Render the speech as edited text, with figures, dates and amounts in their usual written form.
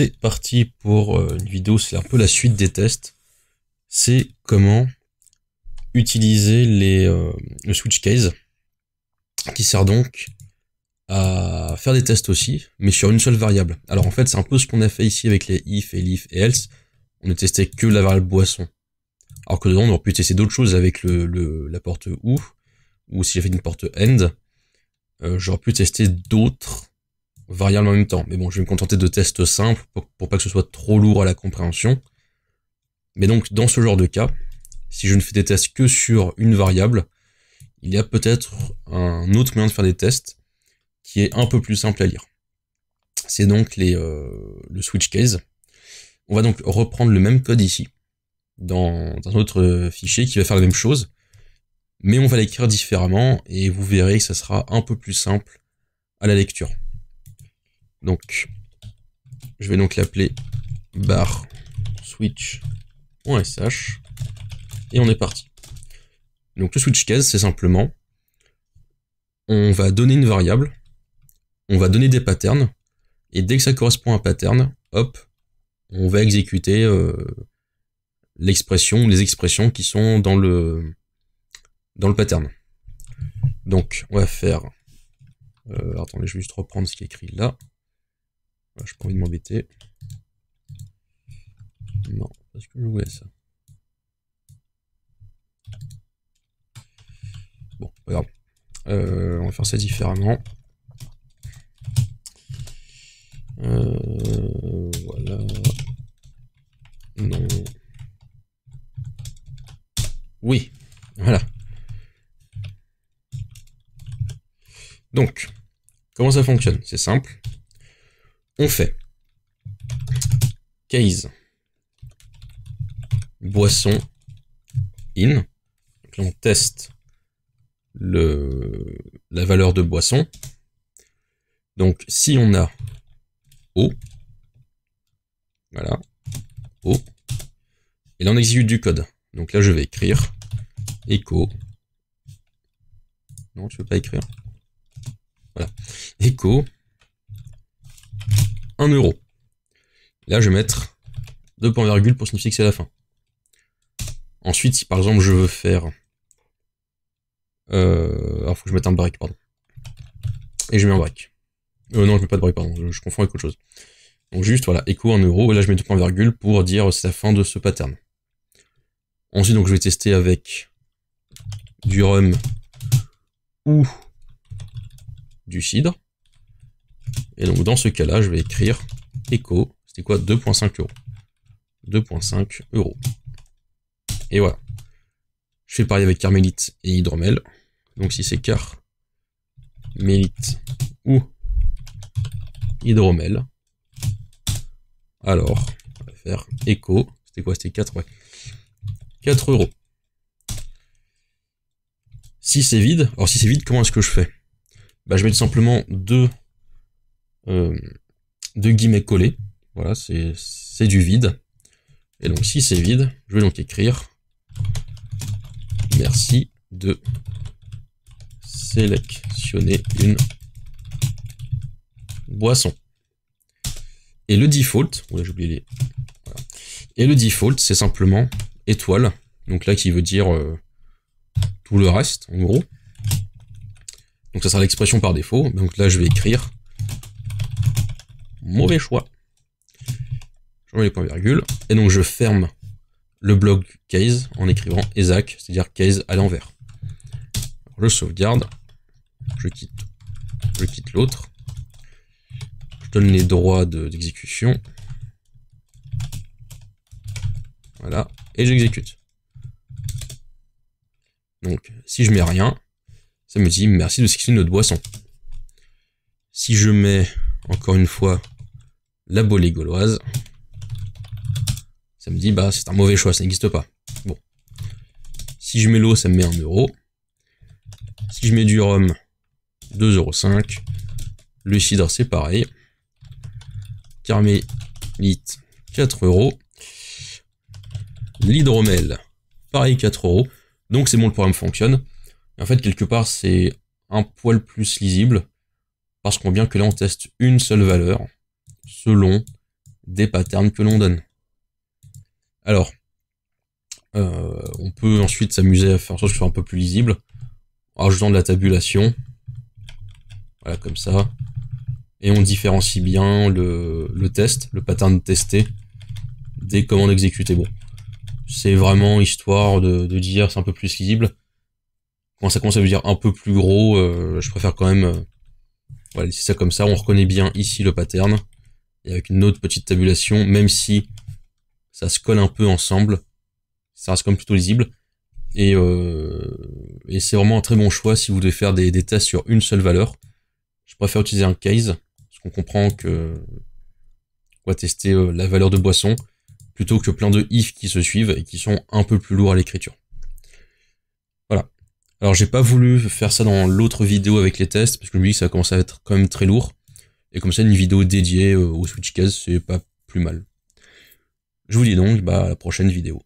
c'est parti pour une vidéo, c'est un peu la suite des tests. C'est comment utiliser le switch case, qui sert donc à faire des tests aussi, mais sur une seule variable. Alors en fait, c'est un peu ce qu'on a fait ici avec les if, elif et else. On ne testait que la variable boisson. Alors que dedans, on aurait pu tester d'autres choses avec la porte ou si j'avais une porte end, j'aurais pu tester d'autres variables en même temps. Mais bon, je vais me contenter de tests simples pour pas que ce soit trop lourd à la compréhension. Mais donc, dans ce genre de cas, si je ne fais des tests que sur une variable, il y a peut-être un autre moyen de faire des tests qui est un peu plus simple à lire. C'est donc le switch case. On va donc reprendre le même code ici, dans un autre fichier qui va faire la même chose, mais on va l'écrire différemment, et vous verrez que ça sera un peu plus simple à la lecture. Donc, je vais donc l'appeler bar switch.sh, et on est parti. Donc le switch case, c'est simplement, on va donner une variable, on va donner des patterns, et dès que ça correspond à un pattern, hop, on va exécuter l'expression, les expressions qui sont dans le pattern. Donc on va faire, attendez, je vais juste reprendre ce qui est écrit là. Je n'ai pas envie de m'embêter. Non, parce que je voulais ça. Bon, pas grave. On va faire ça différemment. Voilà. Non. Oui, voilà. Donc, comment ça fonctionne? C'est simple. On fait case boisson in. Donc là, on teste la valeur de boisson. Donc, si on a eau, voilà, eau, et là on exécute du code. Donc là, je vais écrire echo. Non, tu veux pas écrire. Voilà, echo 1 euro. Là, je vais mettre 2 points virgule pour signifier que c'est la fin. Ensuite, si par exemple je veux faire... alors, faut que je mette un break, pardon. Et je mets un break. Non, je mets pas de break, pardon, je confonds avec autre chose. Donc juste, voilà, echo 1 euro, et là je mets 2 points virgule pour dire c'est la fin de ce pattern. Ensuite, donc je vais tester avec du rhum ou du cidre. Et donc dans ce cas-là, je vais écrire echo, c'était quoi, 2.5 euros. 2.5 euros. Et voilà. Je fais pareil avec carmélite et hydromel. Donc si c'est carmélite ou hydromel, alors on va faire echo, c'était quoi, c'était 4, ouais. 4 euros. Si c'est vide, alors si c'est vide, comment est-ce que je fais? Bah, je mets tout simplement deux guillemets collés. Voilà, c'est du vide. Et donc si c'est vide, je vais donc écrire merci de sélectionner une boisson. Et le default, ouais, j'ai oublié les... Voilà. Et le default, c'est simplement étoile. Donc là, qui veut dire tout le reste, en gros. Donc ça sera l'expression par défaut. Donc là, je vais écrire mauvais choix. Je mets les points virgules. Et donc je ferme le bloc case en écrivant exact, c'est-à-dire case à l'envers. Je sauvegarde. Je quitte l'autre. Je donne les droits d'exécution. Voilà. Et j'exécute. Donc, si je mets rien, ça me dit merci de sélectionner notre boisson. Si je mets, encore une fois, la bolée gauloise, ça me dit bah c'est un mauvais choix, ça n'existe pas. Bon. Si je mets l'eau, ça me met 1 euro. Si je mets du rhum, 2,5 €. Le cidre, c'est pareil. Carmélite, 4 euros. L'hydromel, pareil, 4 euros. Donc c'est bon, le programme fonctionne. Et en fait, quelque part, c'est un poil plus lisible, parce qu'on voit bien que là, on teste une seule valeur, selon des patterns que l'on donne. Alors, on peut ensuite s'amuser à faire en sorte que ce soit un peu plus lisible, en rajoutant de la tabulation. Voilà, comme ça. Et on différencie bien le test, le pattern testé, des commandes exécutées. Bon, c'est vraiment histoire de dire c'est un peu plus lisible. Quand ça commence à dire un peu plus gros, je préfère quand même voilà, laisser ça comme ça. On reconnaît bien ici le pattern, et avec une autre petite tabulation, même si ça se colle un peu ensemble, ça reste quand même plutôt lisible. Et c'est vraiment un très bon choix si vous devez faire des tests sur une seule valeur. Je préfère utiliser un case, parce qu'on comprend que on va tester la valeur de boisson, plutôt que plein de if qui se suivent et qui sont un peu plus lourds à l'écriture. Voilà. Alors j'ai pas voulu faire ça dans l'autre vidéo avec les tests, parce que je me dis que ça commence à être quand même très lourd. Et comme ça, une vidéo dédiée au switch case, c'est pas plus mal. Je vous dis donc à la prochaine vidéo.